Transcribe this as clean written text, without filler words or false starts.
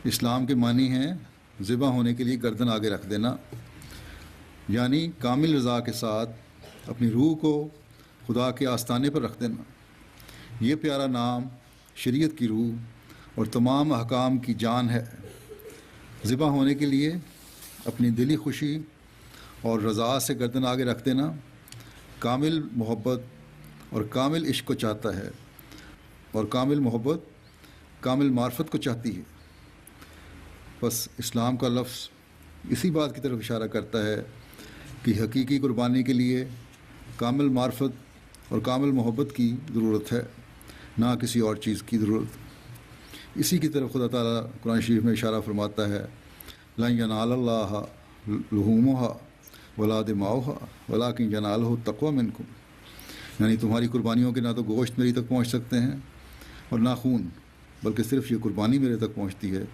اسلام کے معنی ہیں ذبح ہونے کے لیے گردن آگے رکھ دینا، یعنی کامل رضا کے ساتھ اپنی روح کو خدا کے آستانے پر رکھ دینا۔ یہ پیارا نام شریعت کی روح اور تمام احکام کی جان ہے۔ ذبح ہونے کے لیے اپنی دلی خوشی اور رضا سے گردن آگے رکھ دینا کامل محبت اور کامل عشق کو چاہتا ہے، اور کامل محبت کامل معرفت کو چاہتی ہے۔ بس اسلام کا لفظ اسی بات کی طرف اشارہ کرتا ہے کہ حقیقی قربانی کے لیے کامل معرفت اور کامل محبت کی ضرورت ہے، نہ کسی اور چیز کی ضرورت۔ اسی کی طرف خدا تعالیٰ قرآن شریف میں اشارہ فرماتا ہے، لن ینال اللہ لحومها ولا دماؤها ولکن ینالہ التقوی منکم، یعنی تمہاری قربانیوں کے نہ تو گوشت میری تک پہنچ سکتے ہیں اور نہ خون، بلکہ صرف یہ قربانی میرے تک پہنچتی ہے